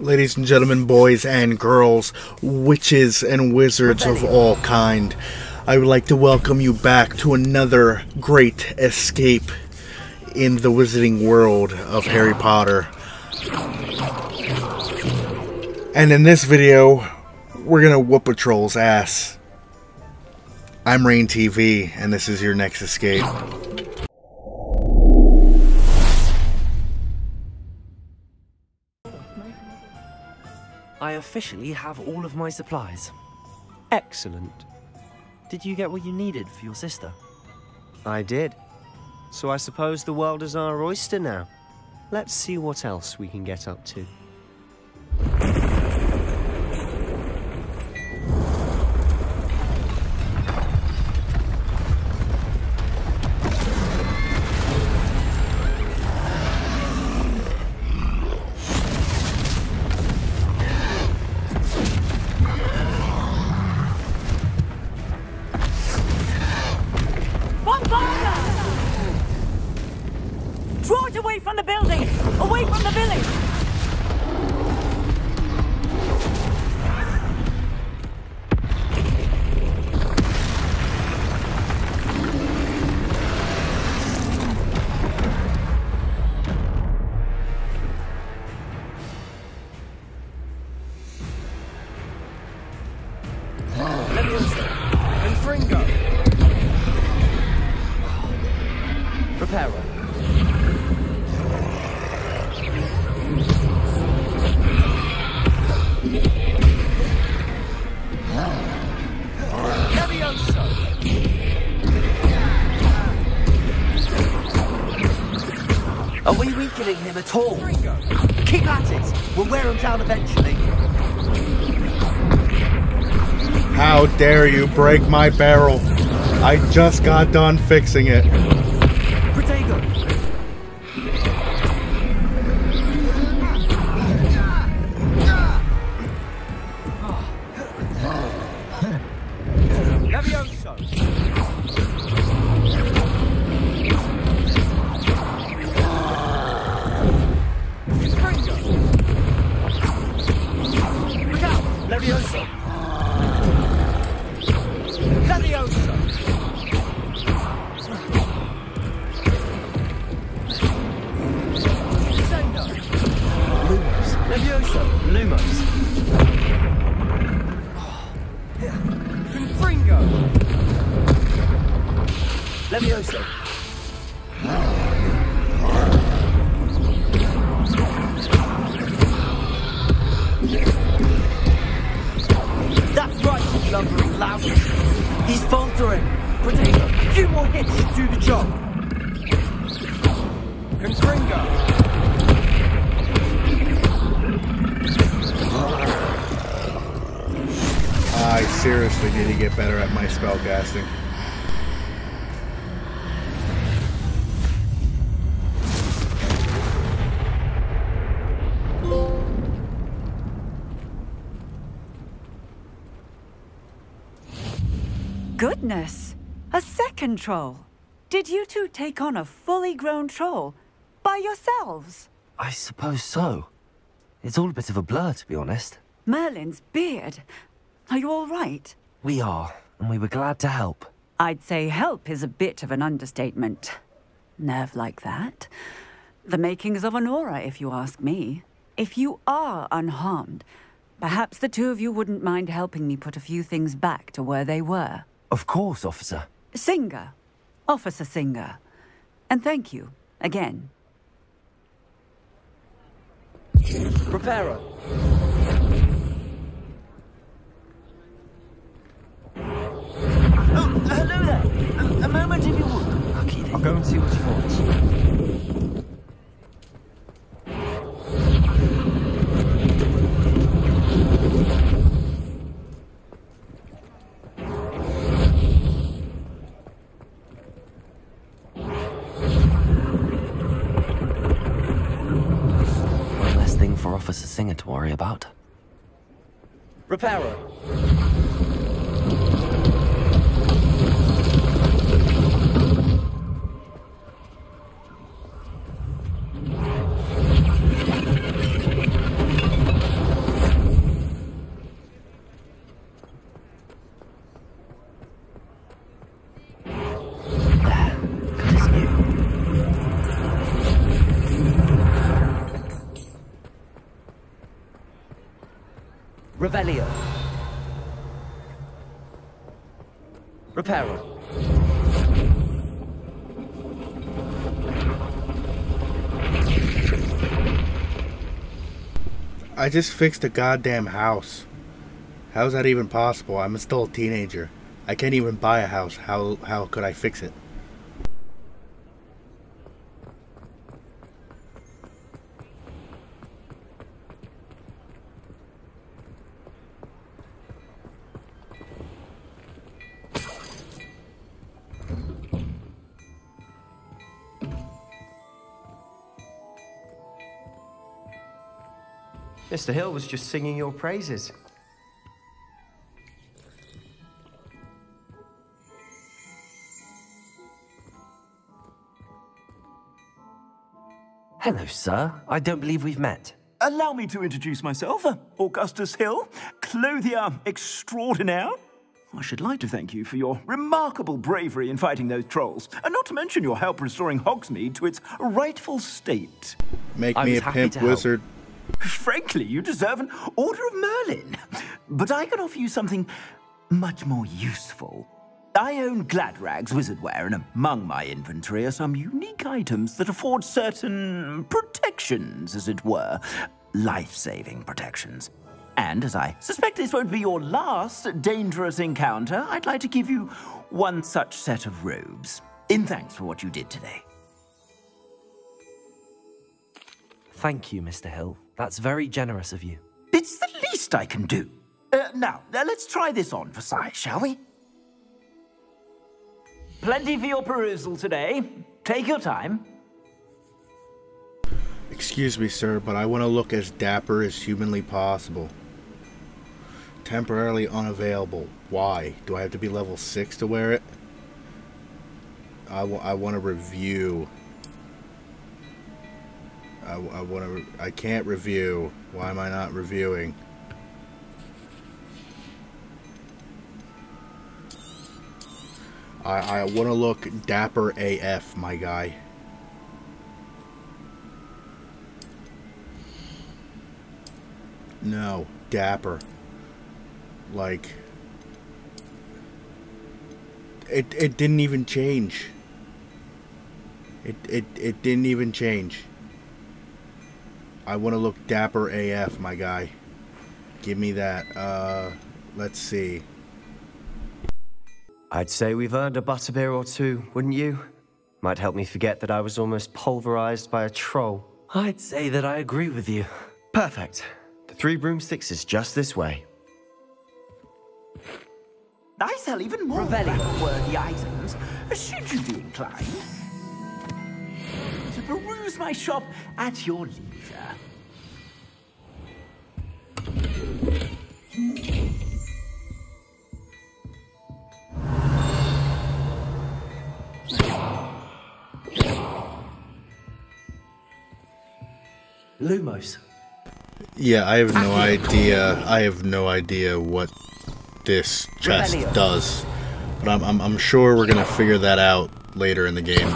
Ladies and gentlemen, boys and girls, witches and wizards of all kind, I would like to welcome you back to another great escape in the wizarding world of Harry Potter. And in this video, we're gonna whoop a troll's ass. I'm Rain TV, and this is your next escape. I officially have all of my supplies. Excellent. Did you get what you needed for your sister? I did. So I suppose the world is our oyster now. Let's see what else we can get up to. Draw it away from the building! Away from the village! And Fringo! Reparo. Are we weakening him at all? Keep at it! We'll wear him down eventually. How dare you break my barrel? I just got done fixing it. Protego! Levioso! Levioso! Levioso! Sendo! Lumos! Levioso! Lumos! Confringo! Levioso! That's right, you lumbering louse. He's faltering. Protego, a few more hits should do the job. Confringo. I seriously need to get better at my spellcasting. Goodness! A second troll! Did you two take on a fully grown troll? By yourselves? I suppose so. It's all a bit of a blur, to be honest. Merlin's beard. Are you all right? We are, and we were glad to help. I'd say help is a bit of an understatement. Nerve like that. The makings of an aura, if you ask me. If you are unharmed, perhaps the two of you wouldn't mind helping me put a few things back to where they were. Of course, officer. Singer. Officer Singer. And thank you, again. Reparo. Oh, hello there. A moment if you would. I'll go and see what he wants. One less thing for Officer Singer to worry about. Reparo. Revelio. Reparo. I just fixed a goddamn house. How's that even possible? I'm still a teenager. I can't even buy a house. How could I fix it? Mr. Hill was just singing your praises. Hello, sir. I don't believe we've met. Allow me to introduce myself, Augustus Hill, clothier extraordinaire. I should like to thank you for your remarkable bravery in fighting those trolls, and not to mention your help restoring Hogsmeade to its rightful state. Make me a pimp wizard. Frankly, you deserve an Order of Merlin. But I can offer you something much more useful. I own Gladrag's wizardware, and among my inventory are some unique items that afford certain protections, as it were. Life-saving protections. And as I suspect this won't be your last dangerous encounter, I'd like to give you one such set of robes, in thanks for what you did today. Thank you, Mr. Hill. That's very generous of you. It's the least I can do. Now, let's try this on for size, shall we? Plenty for your perusal today. Take your time. Excuse me, sir, but I want to look as dapper as humanly possible. Temporarily unavailable. Why? Do I have to be level 6 to wear it? I want to review. I can't review. Why am I not reviewing? I want to look dapper AF, my guy. No, dapper. Like, it didn't even change. It didn't even change. I want to look dapper AF, my guy. Give me that. Let's see. I'd say we've earned a butterbeer or two, wouldn't you? Might help me forget that I was almost pulverized by a troll. I'd say that I agree with you. Perfect. The 3 broomsticks is just this way. I sell even more worthy items, should you be inclined to peruse my shop at your leisure. Lumos. Yeah, I have no idea. I have no idea what this chest does, but I'm sure we're gonna figure that out later in the game.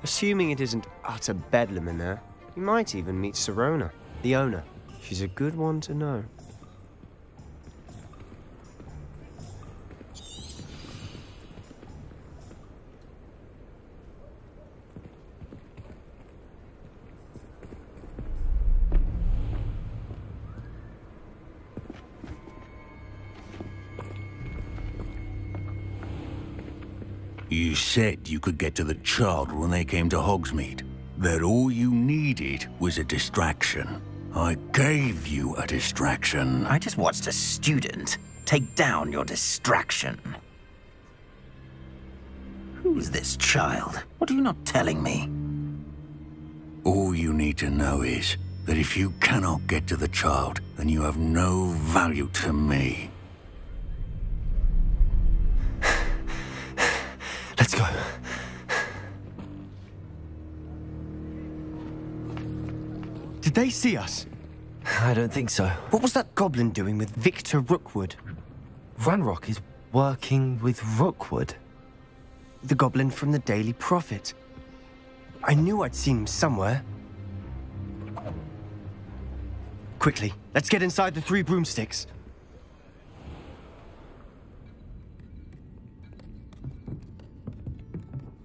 Assuming it isn't utter bedlam in there, you might even meet Sirona, the owner. She's a good one to know. You said you could get to the child when they came to Hogsmeade. That all you needed was a distraction. I gave you a distraction. I just watched a student take down your distraction. Who's this child? What are you not telling me? All you need to know is that if you cannot get to the child, then you have no value to me. Let's go. Did they see us? I don't think so. What was that goblin doing with Victor Rookwood? Ranrock is working with Rookwood. The goblin from the Daily Prophet. I knew I'd seen him somewhere. Quickly, let's get inside the 3 broomsticks.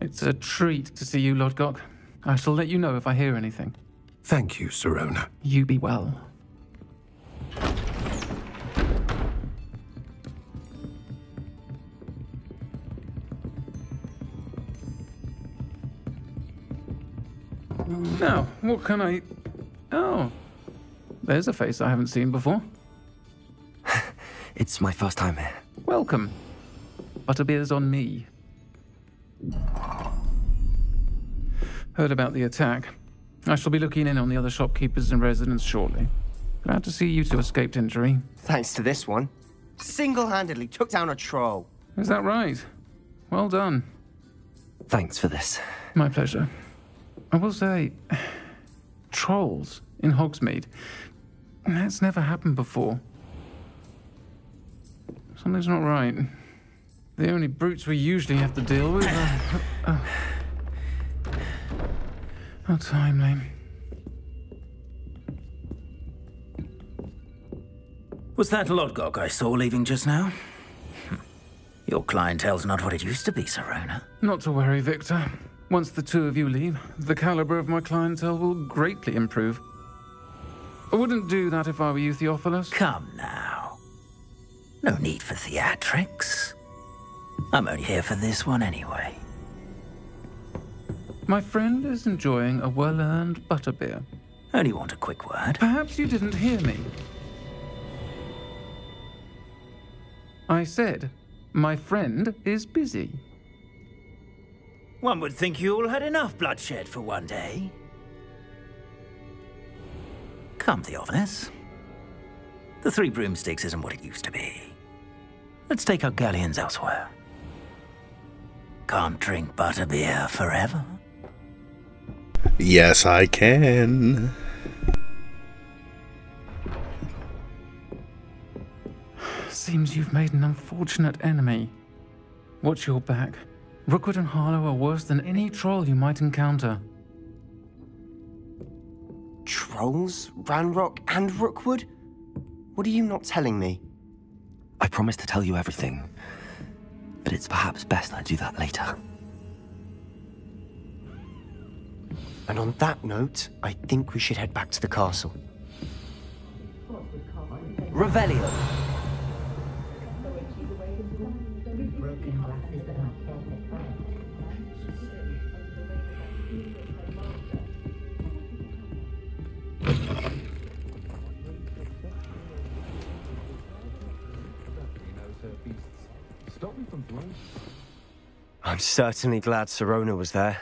It's a treat to see you, Lodgok. I shall let you know if I hear anything. Thank you, Sirona. You be well. Now, what can I... Oh, there's a face I haven't seen before. It's my first time here. Welcome. Butterbeer's on me. Heard about the attack. I shall be looking in on the other shopkeepers and residents shortly. Glad to see you two escaped injury. Thanks to this one. Single-handedly took down a troll. Is that right? Well done. Thanks for this. My pleasure. I will say, trolls in Hogsmeade. That's never happened before. Something's not right. The only brutes we usually have to deal with are... How timely. Was that Lodgok I saw leaving just now? Your clientele's not what it used to be, Sirona. Not to worry, Victor. Once the 2 of you leave, the caliber of my clientele will greatly improve. I wouldn't do that if I were you, Theophilus. Come now. No need for theatrics. I'm only here for this one anyway. My friend is enjoying a well-earned butterbeer. Only want a quick word. Perhaps you didn't hear me. I said, my friend is busy. One would think you all had enough bloodshed for one day. Come, Theophilus. The 3 broomsticks isn't what it used to be. Let's take our galleons elsewhere. Can't drink butterbeer forever. Yes, I can. Seems you've made an unfortunate enemy. Watch your back. Rookwood and Harlow are worse than any troll you might encounter. Trolls? Ranrock and Rookwood? What are you not telling me? I promised to tell you everything, but it's perhaps best I do that later. And on that note, I think we should head back to the castle. Revelio. I'm certainly glad Sirona was there.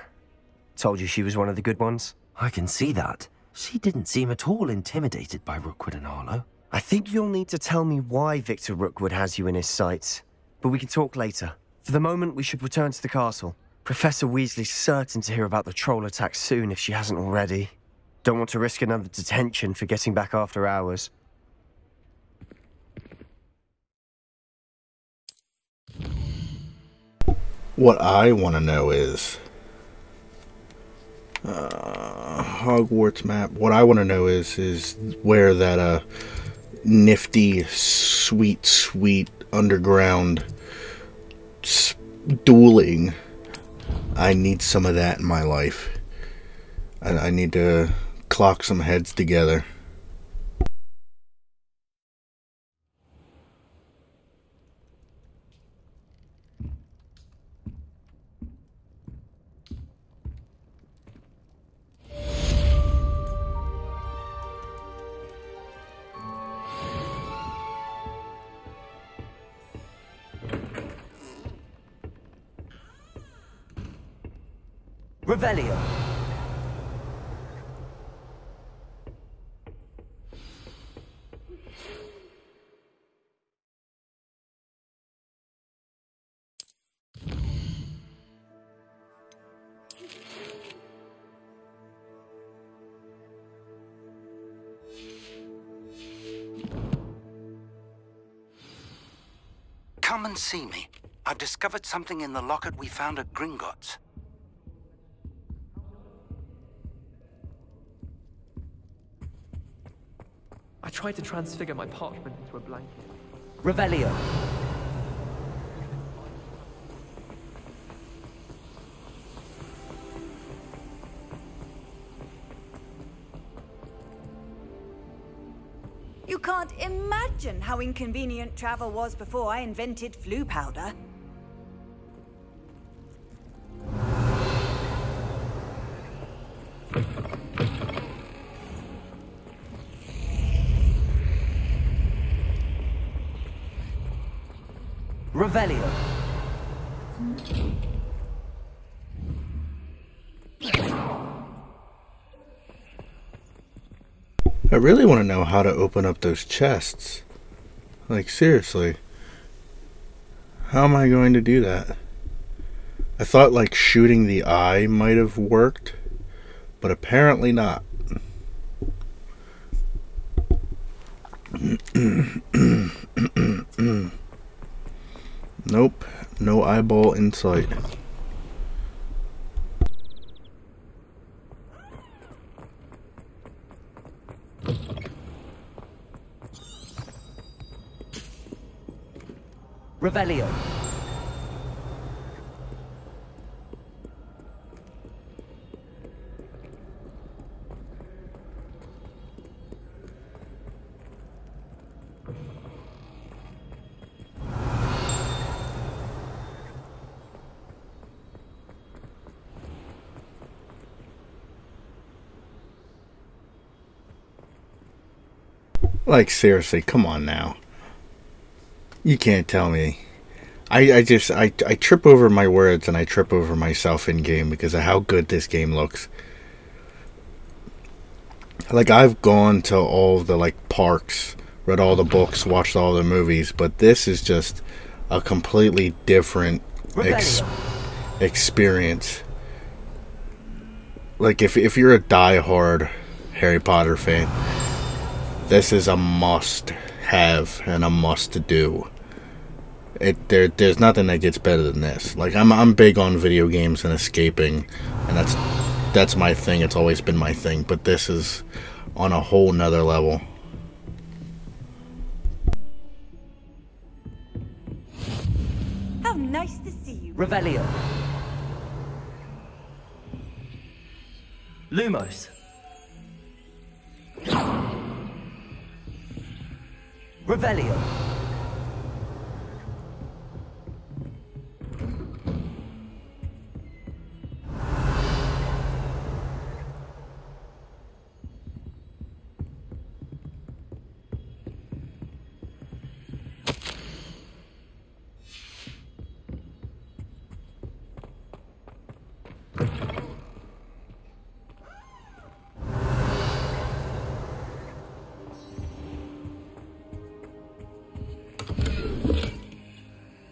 Told you she was one of the good ones. I can see that. She didn't seem at all intimidated by Rookwood and Harlow. I think you'll need to tell me why Victor Rookwood has you in his sights. But we can talk later. For the moment, we should return to the castle. Professor Weasley's certain to hear about the troll attack soon if she hasn't already. Don't want to risk another detention for getting back after hours. What I want to know is... Hogwarts map. What I want to know is where that nifty, sweet underground dueling. I need some of that in my life. I need to clock some heads together. Revelio. come and see me. I've discovered something in the locket we found at Gringotts. I tried to transfigure my parchment into a blanket. Revelio. You can't imagine how inconvenient travel was before I invented flu powder. Revelio. I really want to know how to open up those chests. Like, seriously. How am I going to do that? I thought, like, shooting the eye might have worked, but apparently not. Nope, no eyeball in sight. Revelio. Like, seriously, come on now. You can't tell me. I trip over my words and I trip over myself in game because of how good this game looks. Like, I've gone to all the, like, parks, read all the books, watched all the movies, but this is just a completely different experience. Like, if you're a die-hard Harry Potter fan, this is a must-have and a must-do. There's nothing that gets better than this. Like, I'm big on video games and escaping, and that's my thing. It's always been my thing. But this is on a whole nother level. How nice to see you. Revelio. Lumos. Revelio.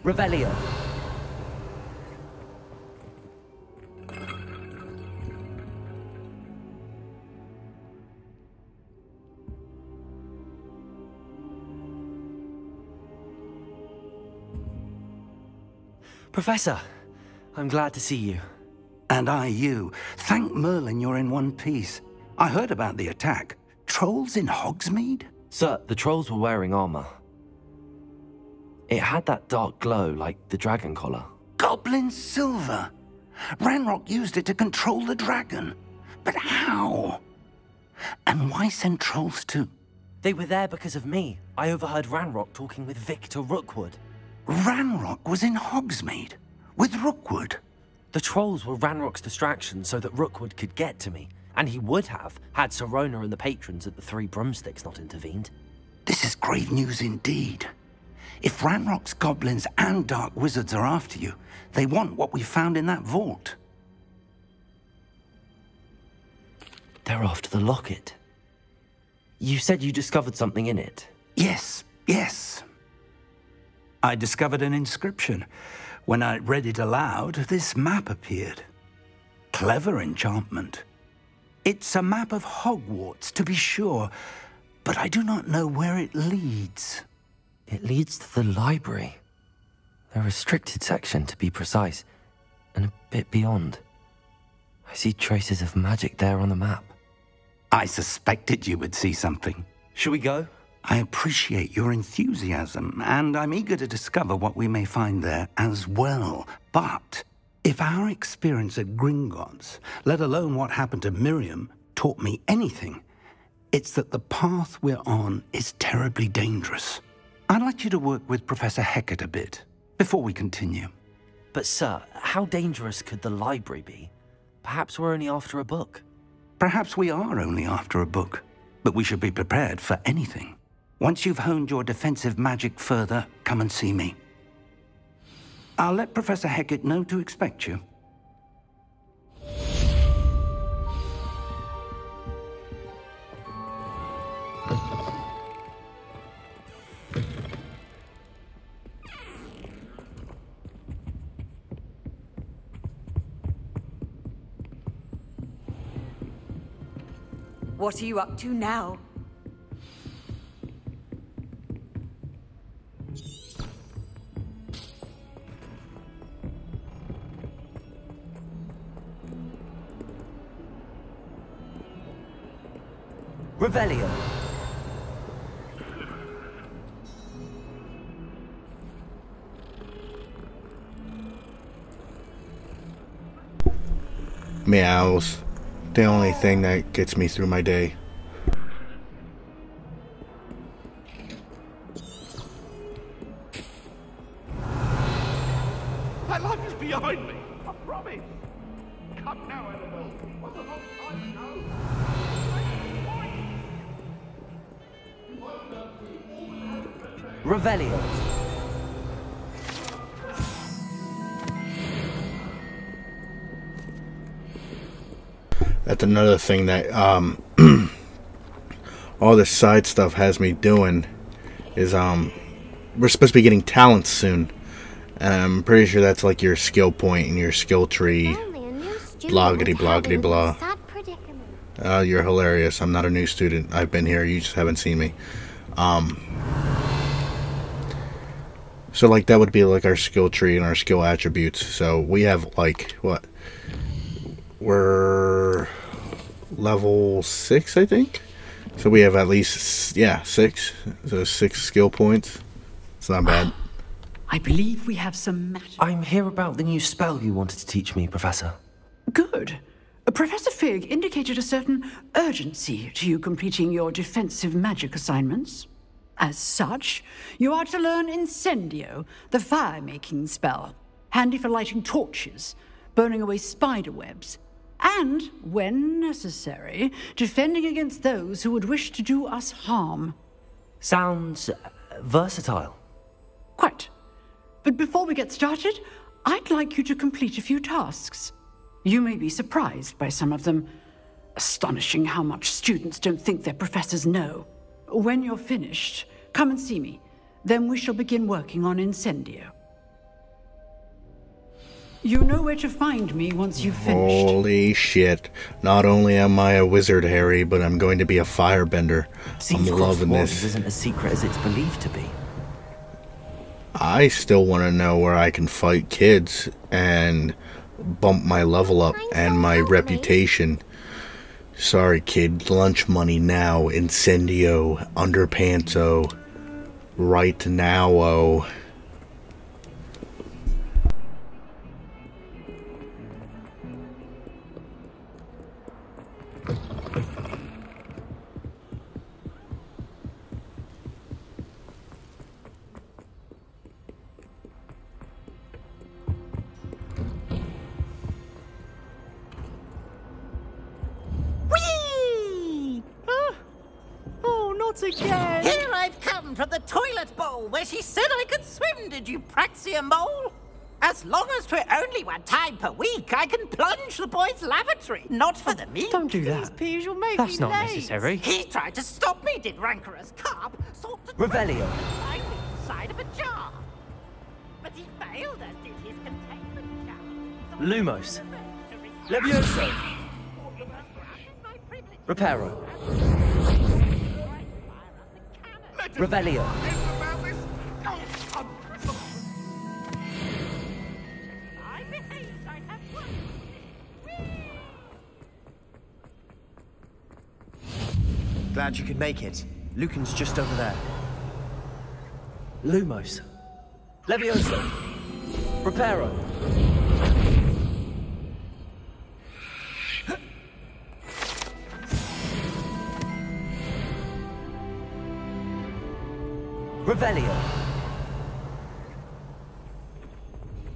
Revelio. Professor, I'm glad to see you. And I you. Thank Merlin you're in one piece. I heard about the attack. Trolls in Hogsmeade? Sir, the trolls were wearing armor. It had that dark glow like the dragon collar. Goblin silver. Ranrock used it to control the dragon. But how? And why send trolls too? They were there because of me. I overheard Ranrock talking with Victor Rookwood. Ranrock was in Hogsmeade? With Rookwood? The trolls were Ranrock's distraction so that Rookwood could get to me. And he would have, had Sirona and the patrons at the Three Broomsticks not intervened. This is grave news indeed. If Ranrock's goblins and dark wizards are after you, they want what we found in that vault. They're after the locket. You said you discovered something in it. Yes, yes. I discovered an inscription. When I read it aloud, this map appeared. Clever enchantment. It's a map of Hogwarts, to be sure, but I do not know where it leads. It leads to the library. The restricted section, to be precise, and a bit beyond. I see traces of magic there on the map. I suspected you would see something. Shall we go? I appreciate your enthusiasm, and I'm eager to discover what we may find there as well. But if our experience at Gringotts, let alone what happened to Miriam, taught me anything, it's that the path we're on is terribly dangerous. I'd like you to work with Professor Hecat a bit before we continue. But sir, how dangerous could the library be? Perhaps we're only after a book. Perhaps we are only after a book, but we should be prepared for anything. Once you've honed your defensive magic further, come and see me. I'll let Professor Hecat know to expect you. What are you up to now? Revelio. Meows. The only thing that gets me through my day. That life is behind me. I promise. Come now, Eleanor. What's the wrong time now? Revelio. That's another thing that all this side stuff has me doing is we're supposed to be getting talents soon. I'm pretty sure that's like your skill point and your skill tree. Bloggity bloggity blah. You're hilarious. I'm not a new student. I've been here. You just haven't seen me. So like that would be like our skill tree and our skill attributes. So we have like what? We're level 6, I think. So we have at least 6. So 6 skill points. It's not bad. I believe we have some matter. I'm here about the new spell you wanted to teach me, Professor. Good. Professor Fig indicated a certain urgency to you completing your defensive magic assignments. As such, you are to learn Incendio, the fire-making spell, handy for lighting torches, burning away spider webs, and, when necessary, defending against those who would wish to do us harm. Sounds versatile. Quite. But before we get started, I'd like you to complete a few tasks. You may be surprised by some of them. Astonishing how much students don't think their professors know. When you're finished, come and see me. Then we shall begin working on Incendio. You know where to find me once you've finished. Holy shit. Not only am I a wizard, Harry, but I'm going to be a firebender. I'm loving this. Isn't as secret as it's believed to be. I still want to know where I can fight kids and bump my level up and my reputation. Sorry, kid. Lunch money now. Incendio. Underpantso. Right now-o. Again. Here I've come from the toilet bowl where she said I could swim, did you praxia mole? As long as 'twere only 1 time per week, I can plunge the boy's lavatory. Not for the meat. Don't do that. Please, you'll make That's me not late. necessary. He tried to stop me, did rancorous carp. Sought to Revelio. inside of a jar. But he failed, as did his containment jar. Lumos. Levioso. Reparo. Let us Revelio. about this. Glad you could make it. Lucan's just over there. Lumos. Levioso. Reparo. Revelio.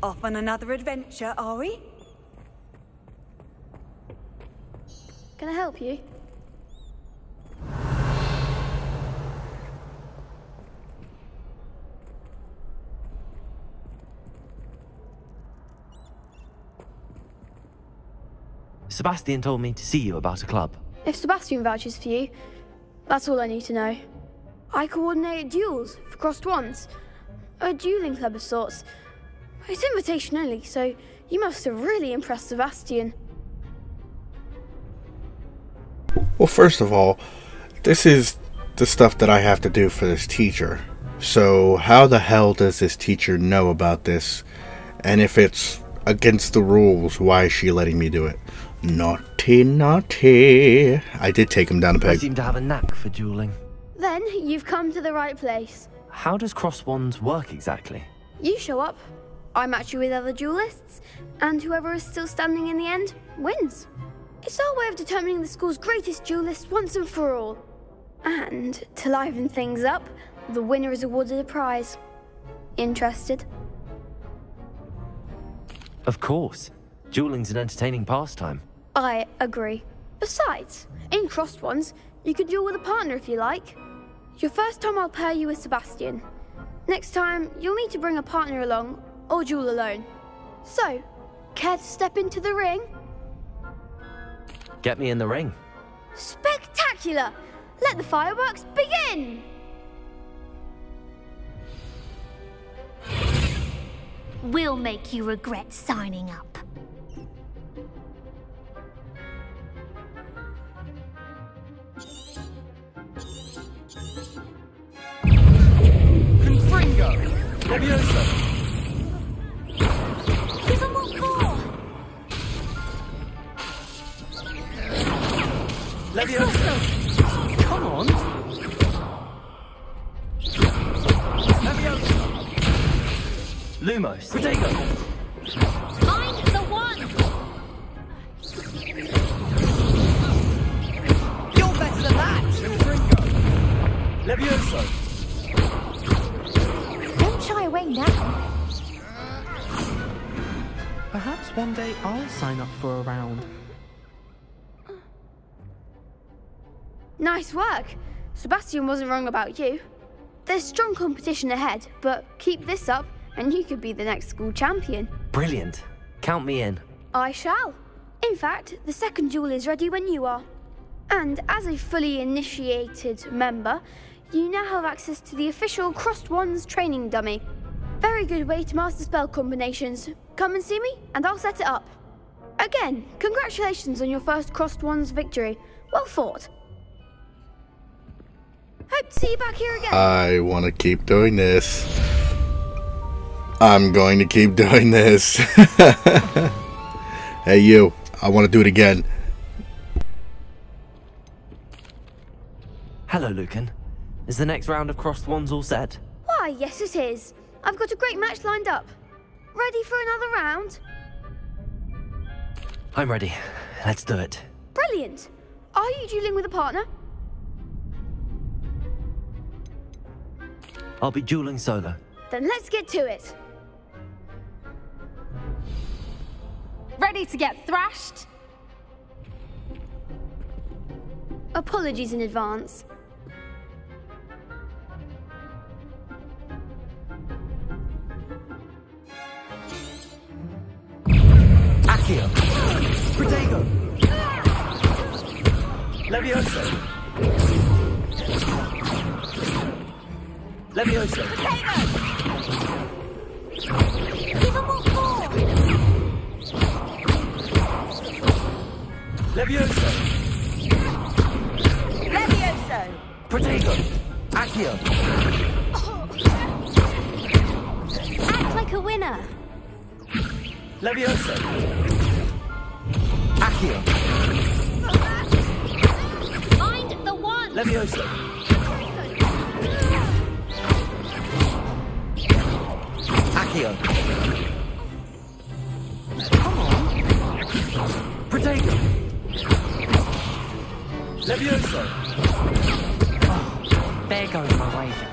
Off on another adventure, are we? Can I help you? Sebastian told me to see you about a club. If Sebastian vouches for you, that's all I need to know. I coordinate duels for crossed wands. A dueling club of sorts. It's invitation only, so you must have really impressed Sebastian. Well, first of all, this is the stuff that I have to do for this teacher. So how the hell does this teacher know about this? And if it's against the rules, why is she letting me do it? Naughty, naughty. I did take him down a peg. I seem to have a knack for dueling. Then you've come to the right place. How does cross wands work exactly? You show up, I match you with other duelists, and whoever is still standing in the end wins. It's our way of determining the school's greatest duelist once and for all. And to liven things up, the winner is awarded a prize. Interested? Of course. Dueling's an entertaining pastime. I agree. Besides, in crossed ones, you could duel with a partner if you like. Your first time I'll pair you with Sebastian. Next time, you'll need to bring a partner along, or duel alone. So, care to step into the ring? Get me in the ring. Spectacular! Let the fireworks begin! We'll make you regret signing up. Confringo! Levioso! Give them what for! Levioso! Come on! Levioso! Lumos. Protego! Find the one! You're better than that! Confringo! Levioso! Don't shy away now. Perhaps one day I'll sign up for a round. Nice work. Sebastian wasn't wrong about you. There's strong competition ahead, but keep this up and you could be the next school champion. Brilliant. Count me in. I shall. In fact, the second duel is ready when you are. And as a fully initiated member, you now have access to the official Crossed Wands training dummy. Very good way to master spell combinations. Come and see me, and I'll set it up. Again, congratulations on your first Crossed Wands victory. Well fought. Hope to see you back here again. I want to keep doing this. I'm going to keep doing this. Hey, you. I want to do it again. Hello, Lucan. Is the next round of crossed wands all set? Why, yes it is. I've got a great match lined up. Ready for another round? I'm ready. Let's do it. Brilliant. Are you dueling with a partner? I'll be dueling solo. Then let's get to it. Ready to get thrashed? Apologies in advance. Accio! Protego! Levioso! Levioso! Give them what for! Levioso! Levioso! Protego! Accio! Act like a winner! Levioso! Accio! Find the one! Levioso. Accio. Come on. Protego. Levioso. Oh, there goes my wager.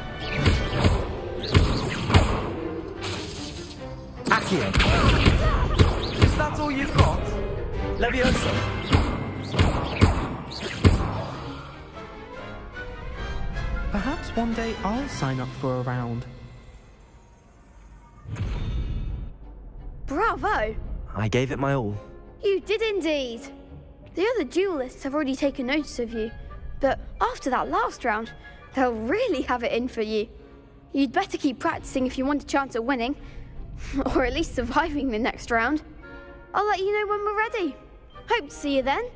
Accio. Is that all you've got? Levioso. Perhaps one day I'll sign up for a round. Bravo! I gave it my all. You did indeed. The other duelists have already taken notice of you, but after that last round, they'll really have it in for you. You'd better keep practicing if you want a chance at winning, or at least surviving the next round. I'll let you know when we're ready. Hope to see you then.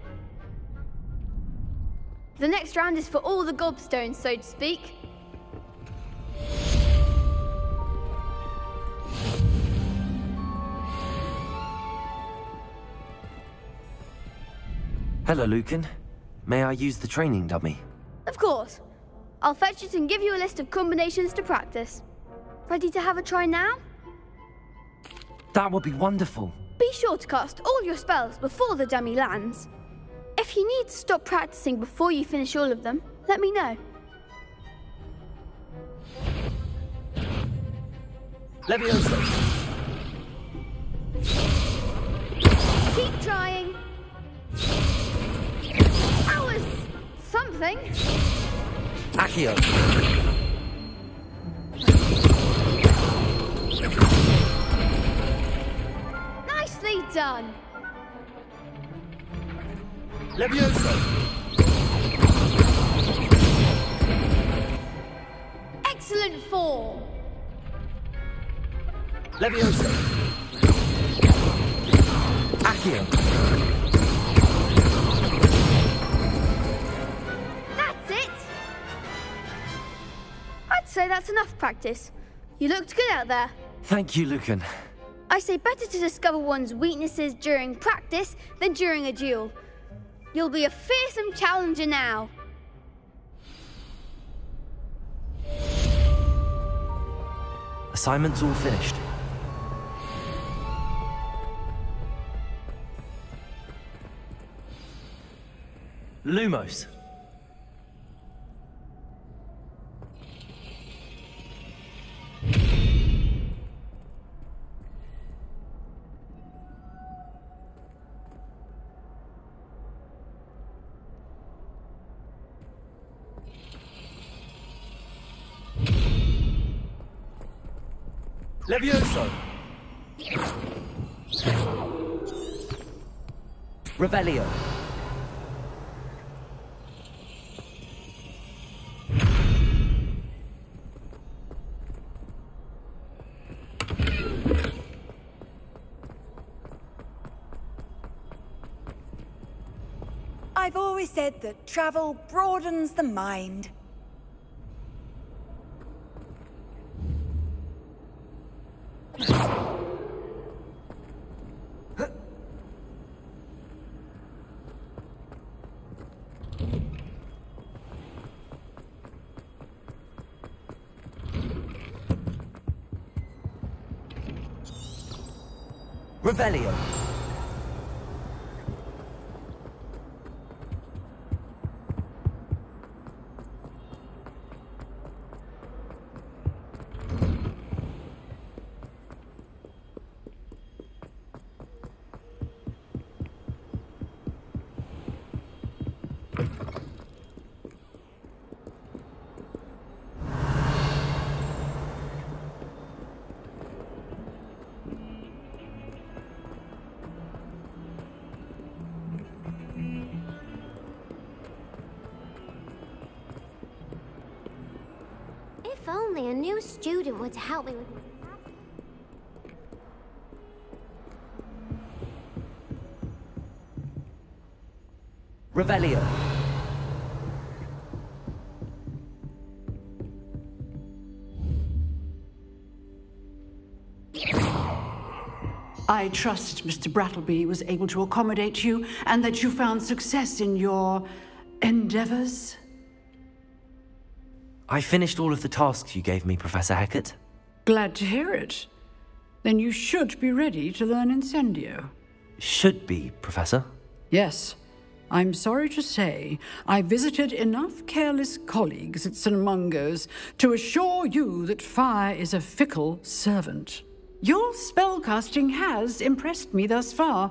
The next round is for all the gobstones, so to speak. Hello, Lucan. May I use the training dummy? Of course. I'll fetch it and give you a list of combinations to practice. Ready to have a try now? That would be wonderful. Be sure to cast all your spells before the dummy lands. If you need to stop practicing before you finish all of them, let me know. Levioso. Keep trying. That was something. Accio. Nicely done. Levioso. Excellent form. Levioso. Accio. That's it. I'd say that's enough practice. You looked good out there. Thank you, Lucan. I say better to discover one's weaknesses during practice than during a duel. You'll be a fearsome challenger now. Assignment's all finished. Lumos. Levioso. Revelio. I've always said that travel broadens the mind. Revelio. If only a new student were to help me with my... Revelio. I trust Mr. Brattleby was able to accommodate you and that you found success in your endeavors. I finished all of the tasks you gave me, Professor Hecat. Glad to hear it. Then you should be ready to learn Incendio. Should be, Professor. Yes. I'm sorry to say, I visited enough careless colleagues at St. Mungo's to assure you that fire is a fickle servant. Your spellcasting has impressed me thus far,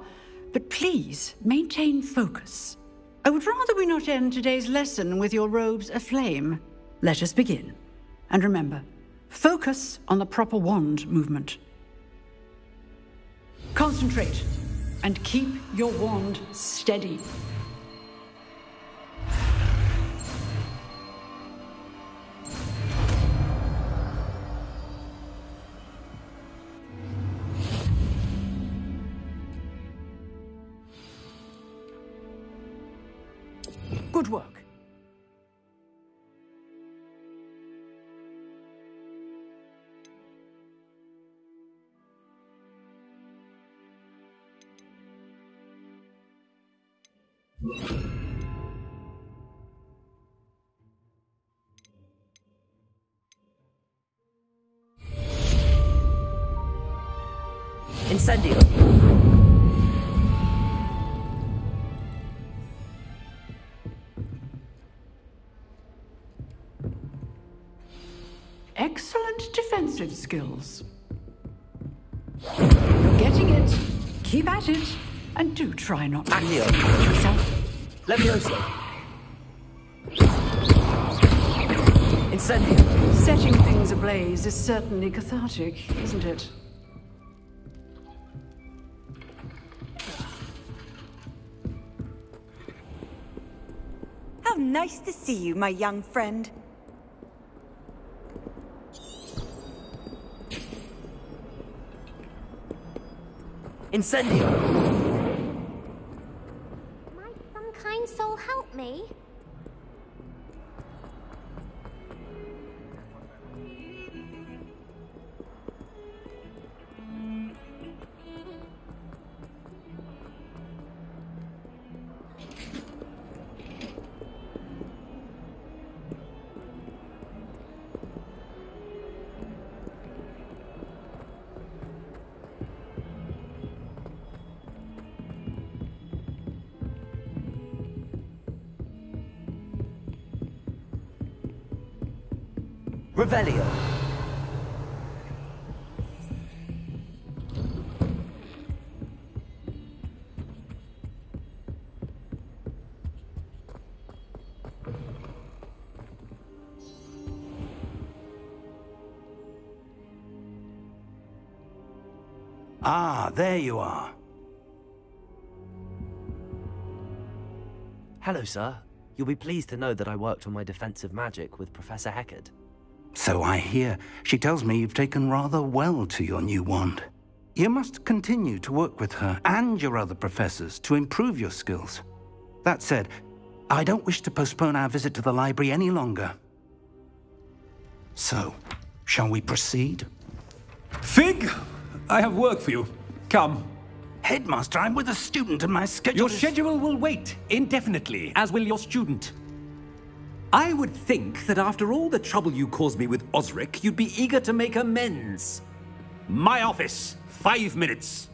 but please maintain focus. I would rather we not end today's lesson with your robes aflame. Let us begin. And remember, focus on the proper wand movement. Concentrate, and keep your wand steady. Good work. Incendio. Excellent defensive skills. You're getting it. Keep at it. And do try not to Accio. hurt yourself. Levioso. Incendio. Setting things ablaze is certainly cathartic, isn't it? How nice to see you, my young friend. Incendio. Might some kind soul help me? Revelio. Ah, there you are. Hello, sir. You'll be pleased to know that I worked on my defensive magic with Professor Hecat. So I hear. She tells me you've taken rather well to your new wand. You must continue to work with her and your other professors to improve your skills. That said, I don't wish to postpone our visit to the library any longer. So, shall we proceed? Fig, I have work for you. Come. Headmaster, I'm with a student and my schedule Your schedule will wait indefinitely, as will your student. I would think that after all the trouble you caused me with Osric, you'd be eager to make amends. My office, 5 minutes.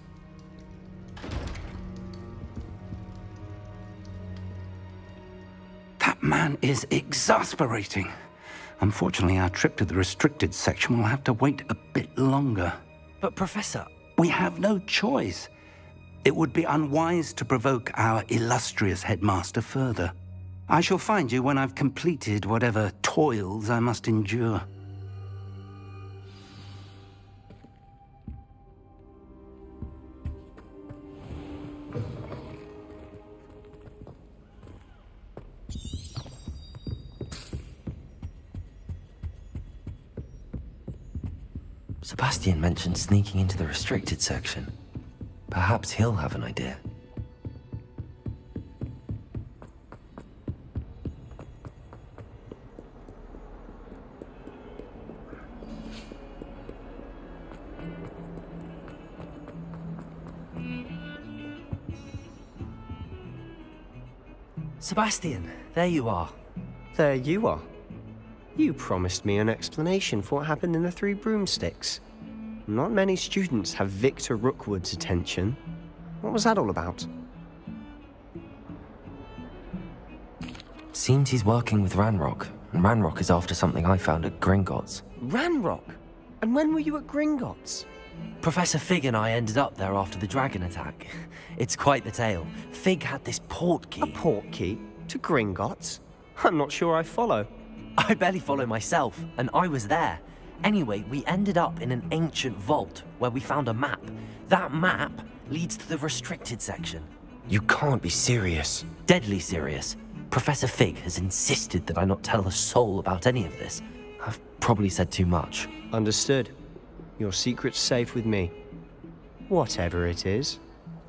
That man is exasperating. Unfortunately, our trip to the restricted section will have to wait a bit longer. But, Professor... We have no choice. It would be unwise to provoke our illustrious headmaster further. I shall find you when I've completed whatever toils I must endure. Sebastian mentioned sneaking into the restricted section. Perhaps he'll have an idea. Sebastian, there you are. There you are. You promised me an explanation for what happened in the Three Broomsticks. Not many students have Victor Rookwood's attention. What was that all about? Seems he's working with Ranrock, and Ranrock is after something I found at Gringotts. Ranrock? And when were you at Gringotts? Professor Fig and I ended up there after the dragon attack. It's quite the tale. Fig had this port key. A port key? To Gringotts? I'm not sure I follow. I barely follow myself, and I was there. Anyway, we ended up in an ancient vault where we found a map. That map leads to the restricted section. You can't be serious. Deadly serious. Professor Fig has insisted that I not tell a soul about any of this. I've probably said too much. Understood. Your secret's safe with me. Whatever it is.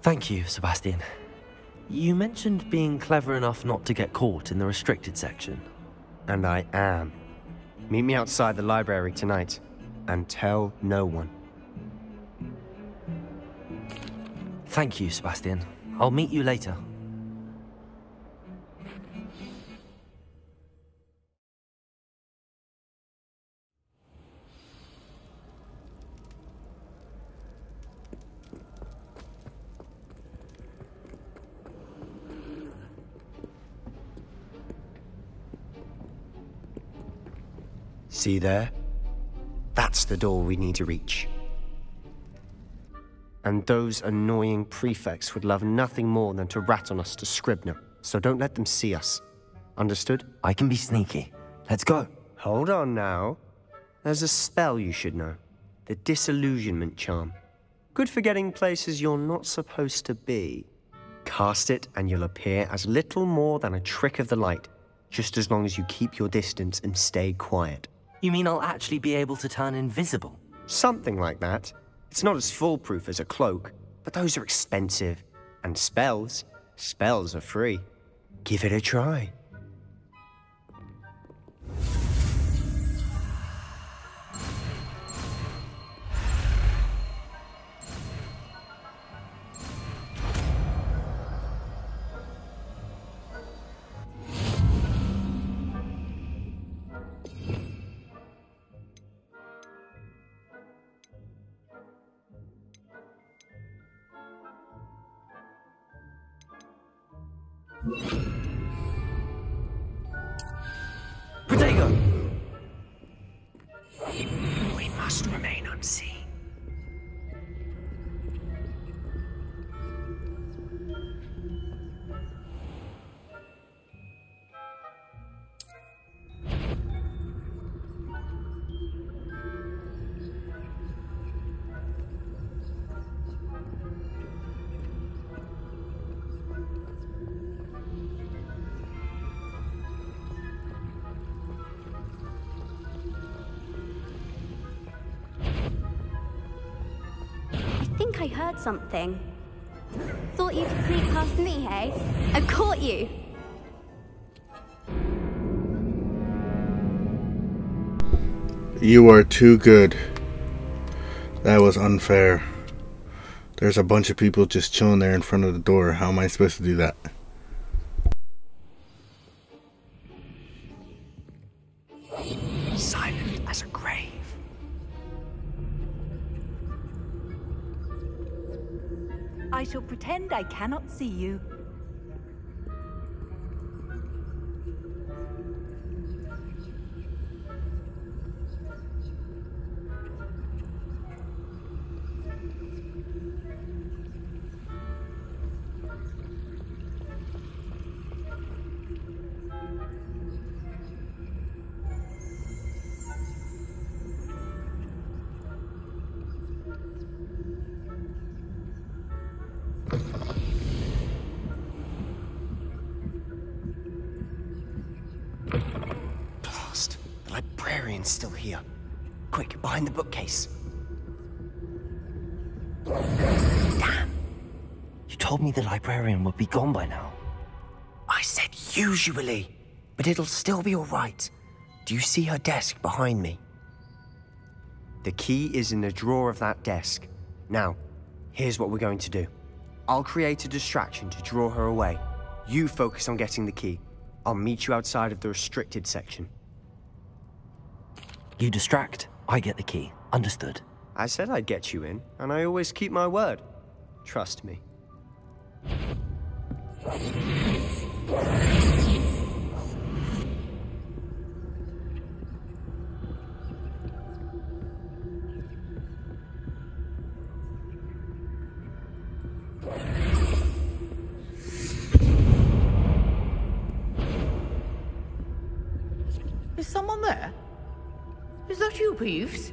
Thank you, Sebastian. You mentioned being clever enough not to get caught in the restricted section. And I am. Meet me outside the library tonight, and tell no one. Thank you, Sebastian. I'll meet you later. See there? That's the door we need to reach. And those annoying prefects would love nothing more than to rat on us to Scribner, so don't let them see us. Understood? I can be sneaky. Let's go. Hold on now. There's a spell you should know. The Disillusionment Charm. Good for getting places you're not supposed to be. Cast it and you'll appear as little more than a trick of the light, just as long as you keep your distance and stay quiet. You mean I'll actually be able to turn invisible? Something like that. It's not as foolproof as a cloak, but those are expensive. And spells are free. Give it a try. Protego! We must remain unseen. I think I heard something. Thought you could sneak past me, hey? I caught you! You are too good. That was unfair. There's a bunch of people just chilling there in front of the door. How am I supposed to do that? Silent as a grave. I shall pretend I cannot see you. Blast. The librarian's still here. Quick, behind the bookcase. Damn. You told me the librarian would be gone by now. I said usually, but it'll still be all right. Do you see her desk behind me? The key is in the drawer of that desk. Now, here's what we're going to do. I'll create a distraction to draw her away. You focus on getting the key. I'll meet you outside of the restricted section. You distract, I get the key. Understood? I said I'd get you in, and I always keep my word. Trust me. Is someone there? Is that you, Peeves?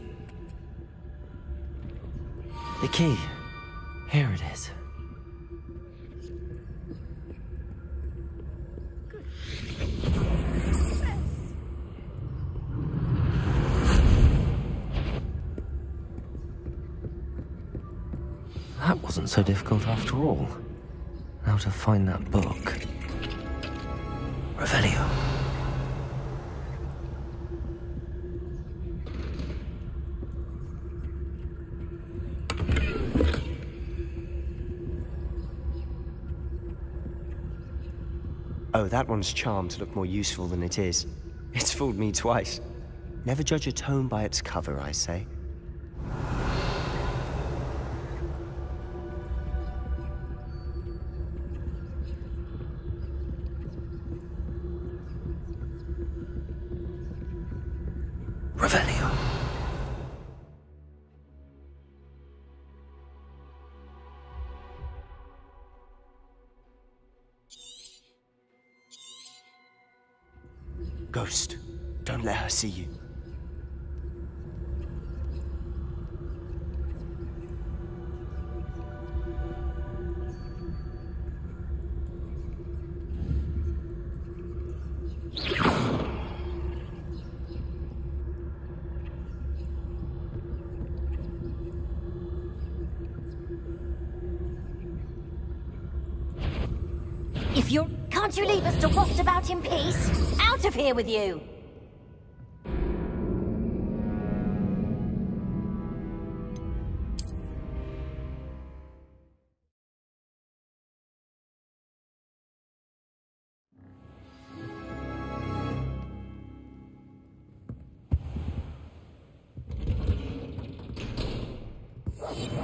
The key. Here it is. That wasn't so difficult after all. Now to find that book. Revelio. Oh, that one's charmed to look more useful than it is. It's fooled me twice. Never judge a tome by its cover, I say. Revelio. Ghost, don't let her see you. If you're... Can't you leave us to waft about in peace? Out of here with you!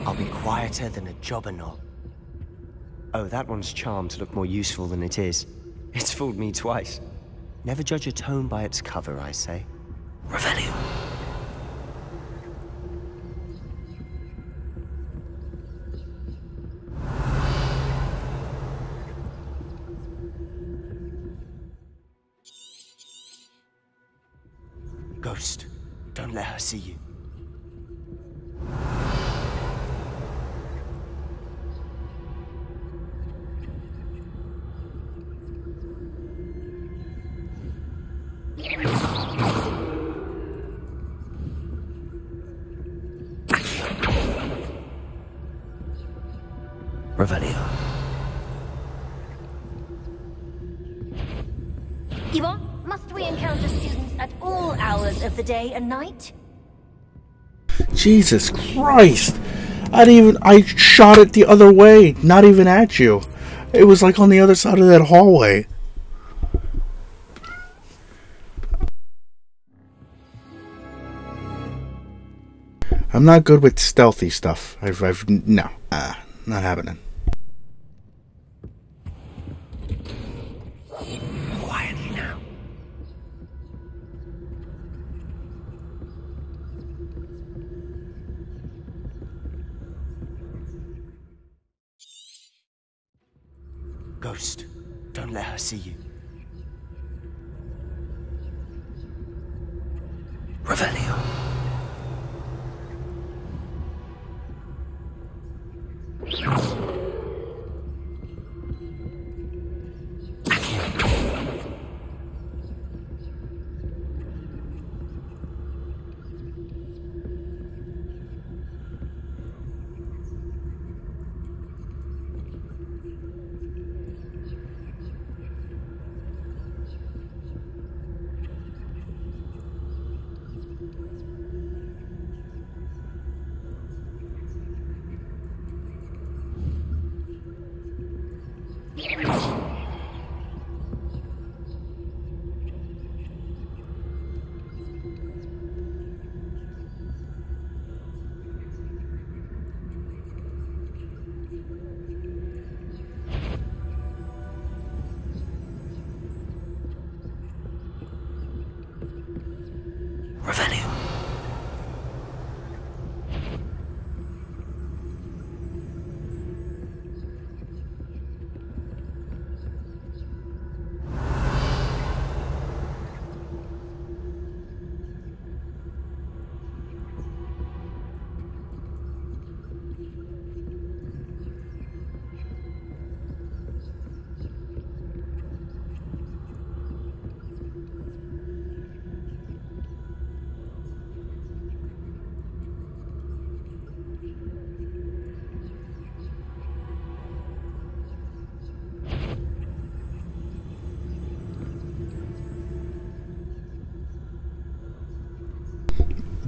I'll be quieter than a jobberknoll. Oh, that one's charmed to look more useful than it is. It's fooled me twice. Never judge a tome by its cover, I say. Revelio. Ghost, don't let her see you. Revelio. Yvonne, must we encounter students at all hours of the day and night? Jesus Christ! I shot it the other way, not even at you. It was like on the other side of that hallway. I'm not good with stealthy stuff. No, not happening. Quietly now. Ghost, don't let her see you. Revelio.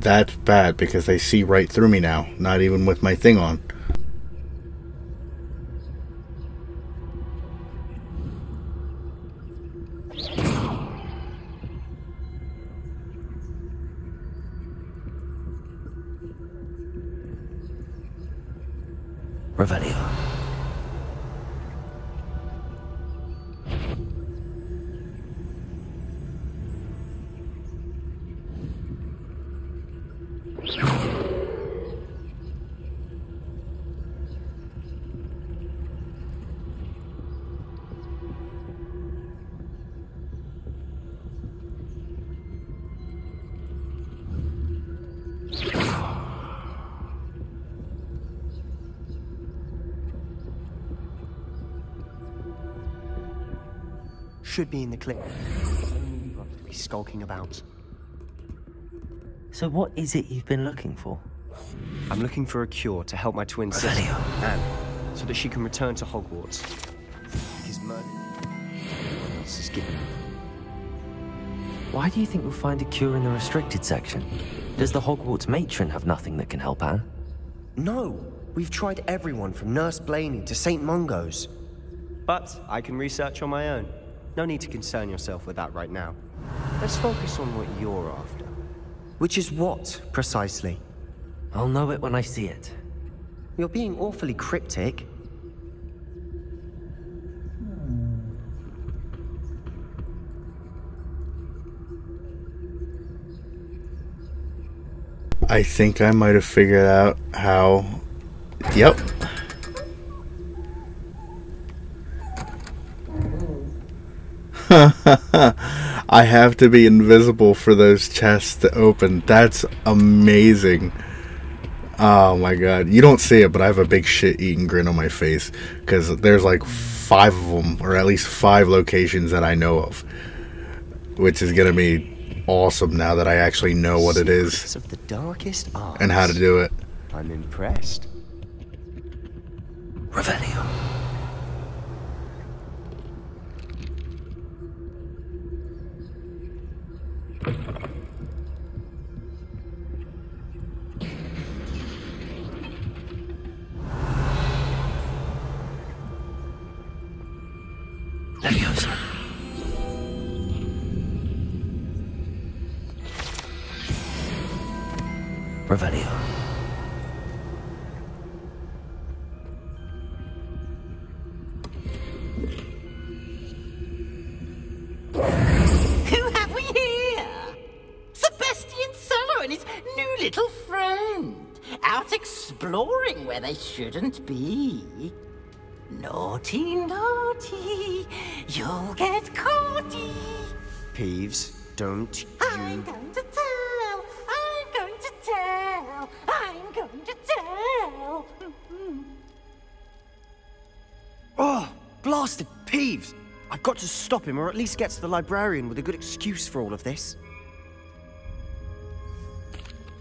That's bad because they see right through me now, not even with my thing on. Revelio. Should be in the clinic. Only you have to be skulking about. So what is it you've been looking for? I'm looking for a cure to help my twin sister, Anne, so that she can return to Hogwarts. Because Merlin is given. Why do you think we'll find a cure in the restricted section? Does the Hogwarts matron have nothing that can help Anne? No! We've tried everyone from Nurse Blaney to St. Mungo's. But I can research on my own. No need to concern yourself with that right now. Let's focus on what you're after. Which is what, precisely? I'll know it when I see it. You're being awfully cryptic. I think I might have figured out how... Yep. I have to be invisible for those chests to open. That's amazing. Oh my god. You don't see it, but I have a big shit-eating grin on my face. Because there's like 5 of them, or at least 5 locations that I know of. Which is going to be awesome now that I actually know what it is. Of the darkest arts. And how to do it. I'm impressed. Revelio. Leviosa. Revelio. Who have we here? Sebastian Sallow and his new little friend. Out exploring where they shouldn't be. Naughty, naughty. You'll get caughty. Peeves, don't you... I'm going to tell. I'm going to tell. I'm going to tell. Oh, blasted Peeves! I've got to stop him, or at least get to the librarian with a good excuse for all of this.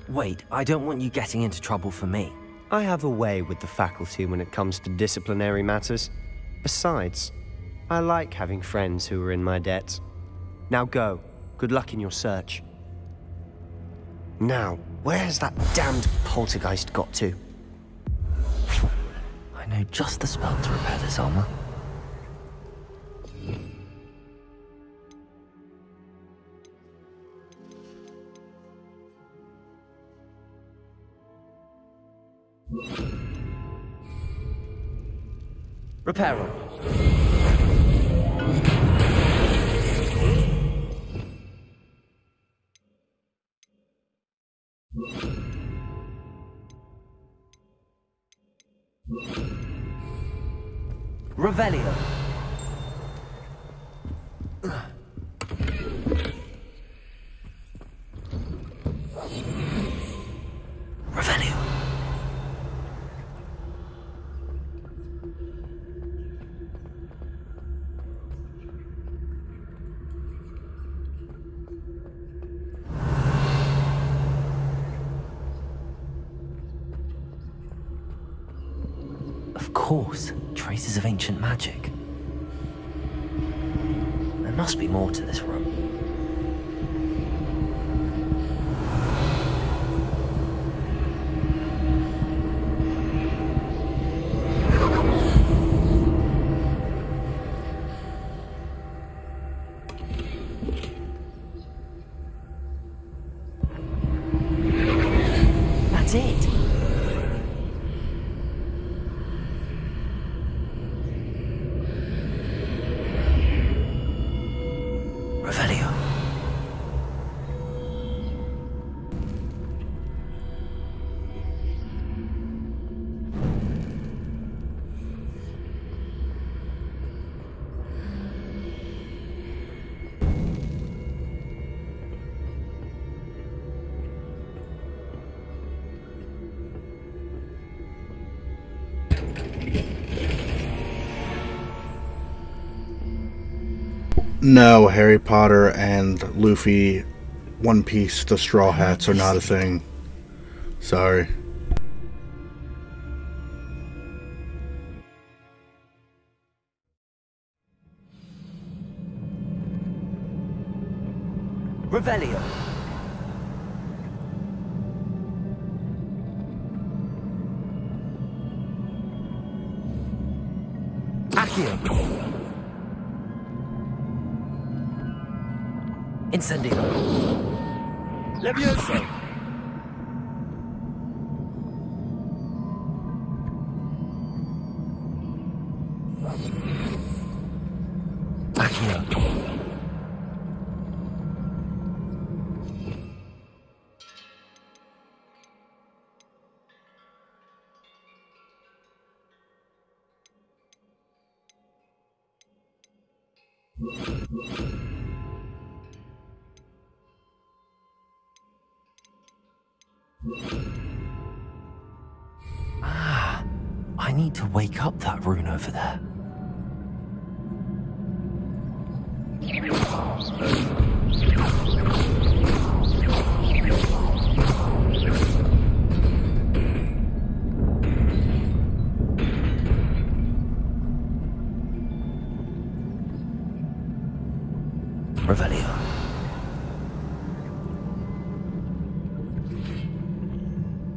Wait, I don't want you getting into trouble for me. I have a way with the faculty when it comes to disciplinary matters. Besides, I like having friends who are in my debt. Now go. Good luck in your search. Now, where's that damned poltergeist got to? I know just the spell to repair this armor. Reparo. Revelio. Revelio. Of course, traces of ancient magic. There must be more to this room. is it? Revelio. No, Harry Potter and Luffy, One Piece, the Straw Hats are not a thing. Sorry. Revelio. Accio. Incendio. Levioso. Accio. Ah, I need to wake up that rune over there. Revelio.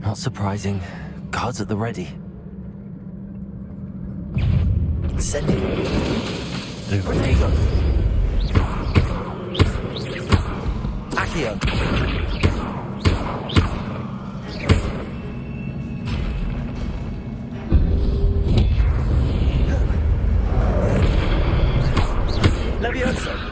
Not surprising. Guards at the ready. Incendio. Lubrinego. Accio. Levioso.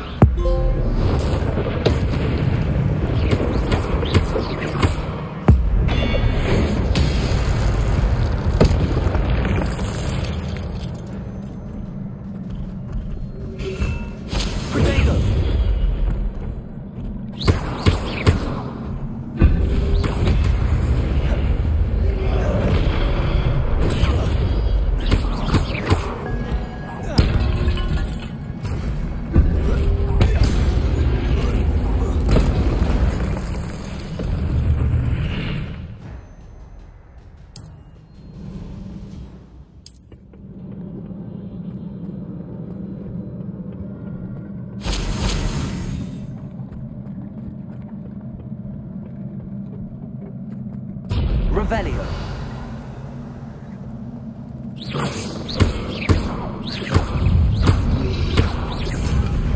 Revelio.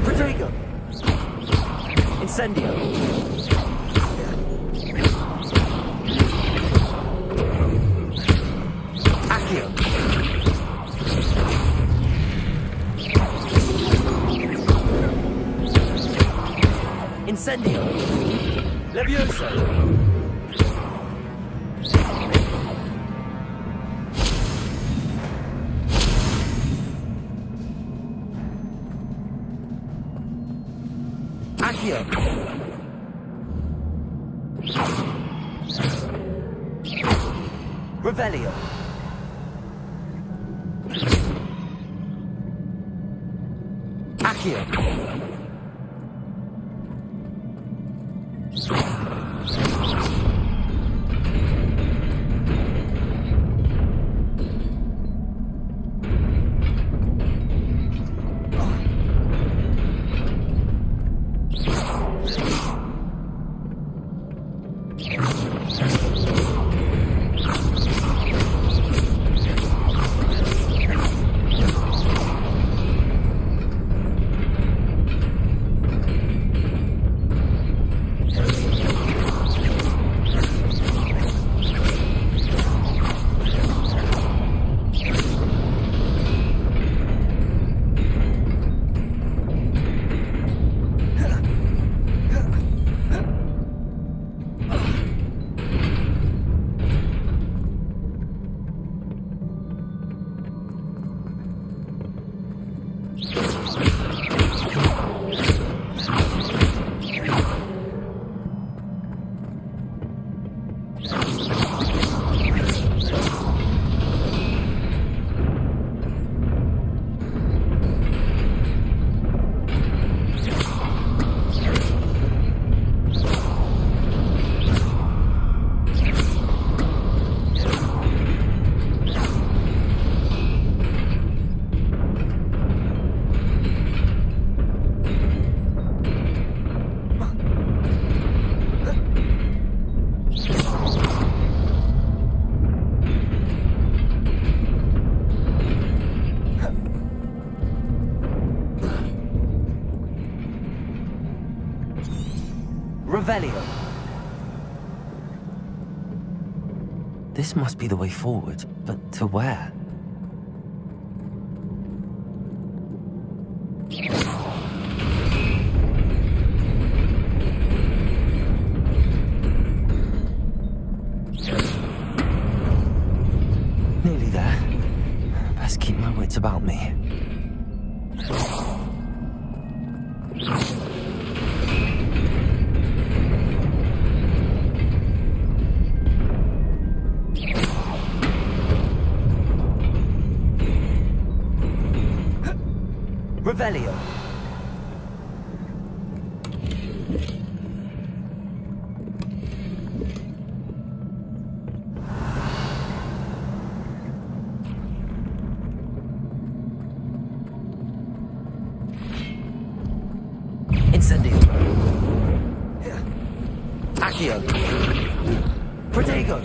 Protego. Incendio. Accio. Incendio. Levioso. Accio. Revelio. Accio. This must be the way forward, but to where? Nearly there. Best keep my wits about me. Revelio. Incendio. Accio. Protego.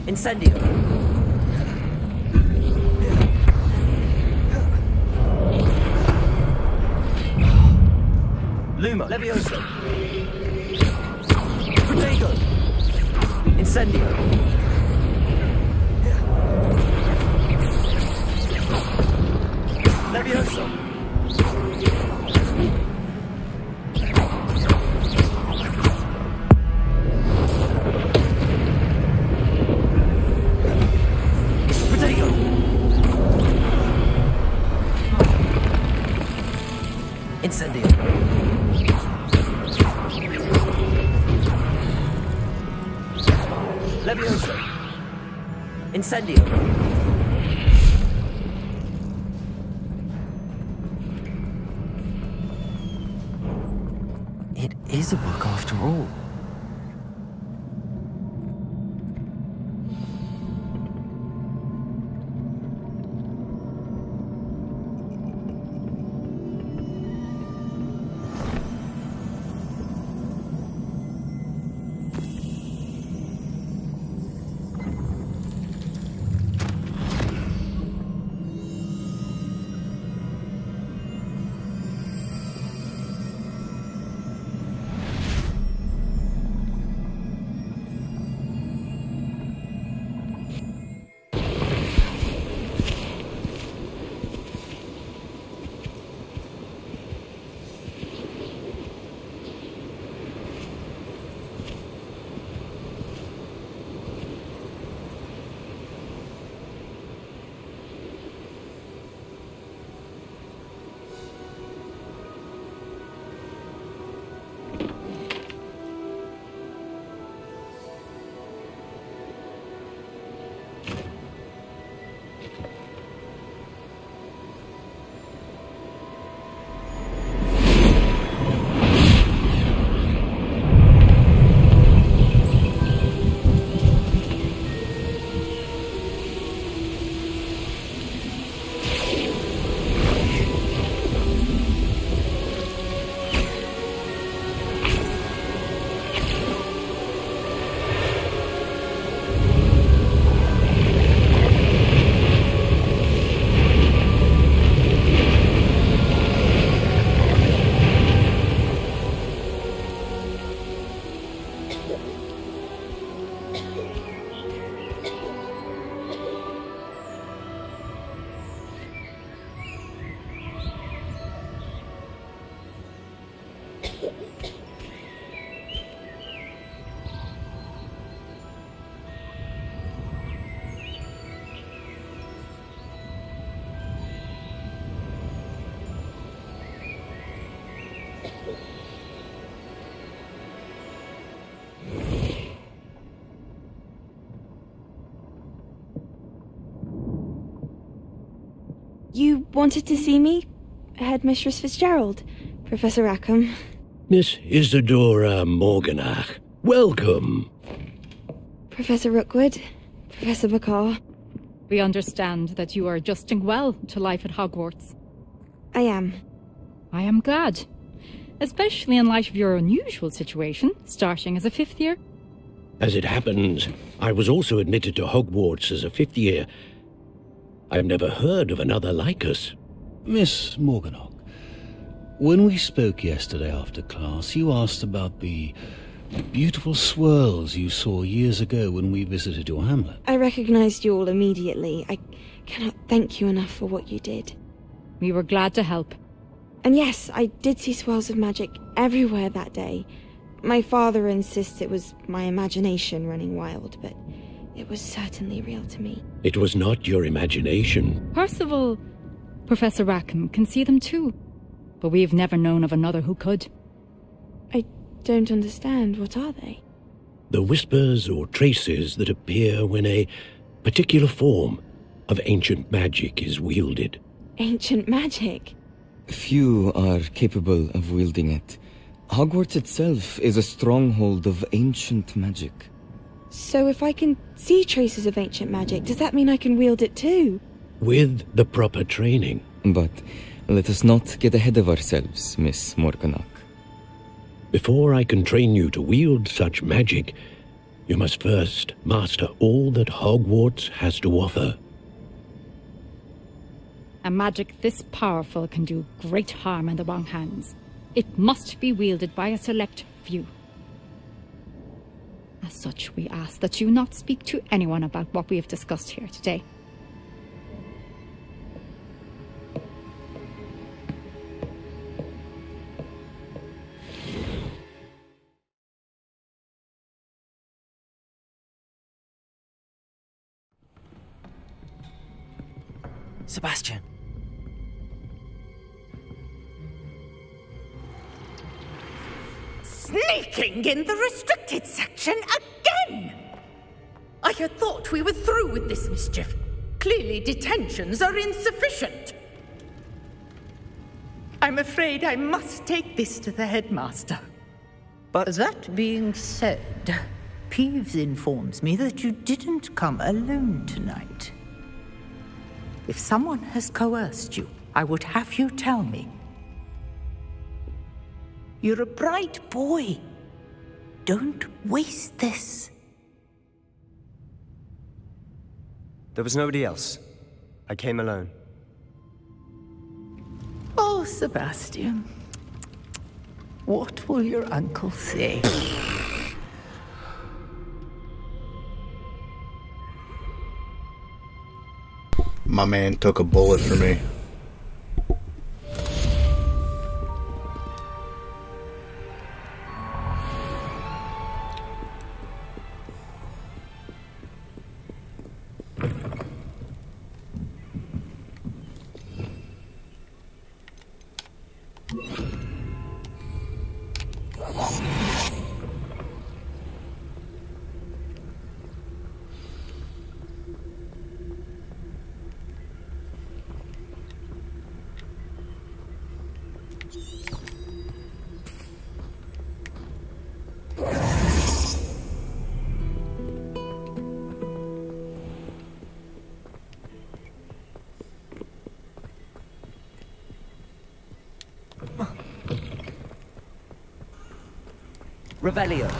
Incendio. Luma. Levioso. Protego. Incendio. Levioso. Protego. Incendio. Levioso. Incendio. It is a book after all. You wanted to see me? Headmistress Fitzgerald, Professor Rackham. Miss Isadora Morganach, welcome. Professor Rookwood, Professor Bakar. We understand that you are adjusting well to life at Hogwarts. I am. I am glad. especially in light of your unusual situation, starting as a 5th year. As it happens, I was also admitted to Hogwarts as a 5th year. I've never heard of another like us. Miss Morganach, when we spoke yesterday after class, you asked about the beautiful swirls you saw years ago when we visited your hamlet. I recognized you all immediately. I cannot thank you enough for what you did. We were glad to help. And yes, I did see swirls of magic everywhere that day. My father insists it was my imagination running wild, but it was certainly real to me. It was not your imagination. Percival, Professor Rackham can see them too, but we've never known of another who could. I don't understand. What are they? The whispers or traces that appear when a particular form of ancient magic is wielded. Ancient magic? Few are capable of wielding it. Hogwarts itself is a stronghold of ancient magic. So if I can see traces of ancient magic, does that mean I can wield it too? With the proper training. But let us not get ahead of ourselves, Miss Morganach. Before I can train you to wield such magic, you must first master all that Hogwarts has to offer. A magic this powerful can do great harm in the wrong hands. It must be wielded by a select few. As such, we ask that you not speak to anyone about what we have discussed here today. Sebastian. Sneaking in the restricted section again! I had thought we were through with this mischief. Clearly detentions are insufficient. I'm afraid I must take this to the headmaster. But that being said, Peeves informs me that you didn't come alone tonight. If someone has coerced you, I would have you tell me. You're a bright boy. Don't waste this. There was nobody else. I came alone. Oh, Sebastian. What will your uncle say? My man took a bullet for me. Revelio.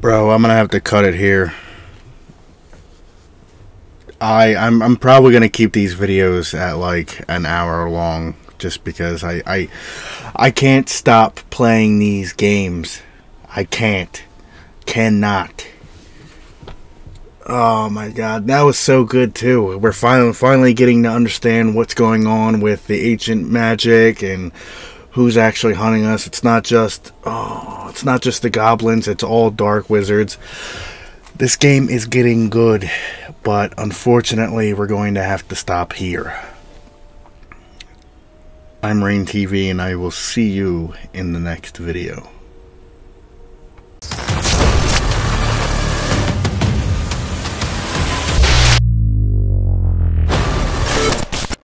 Bro, I'm gonna have to cut it here. I'm probably gonna keep these videos at like an hour long, just because I can't stop playing these games. I cannot. Oh my god, that was so good too. We're finally getting to understand what's going on with the ancient magic and who's actually hunting us. It's not just the goblins, it's all dark wizards. This game is getting good, but unfortunately we're going to have to stop here. I'm Rain TV, and I will see you in the next video.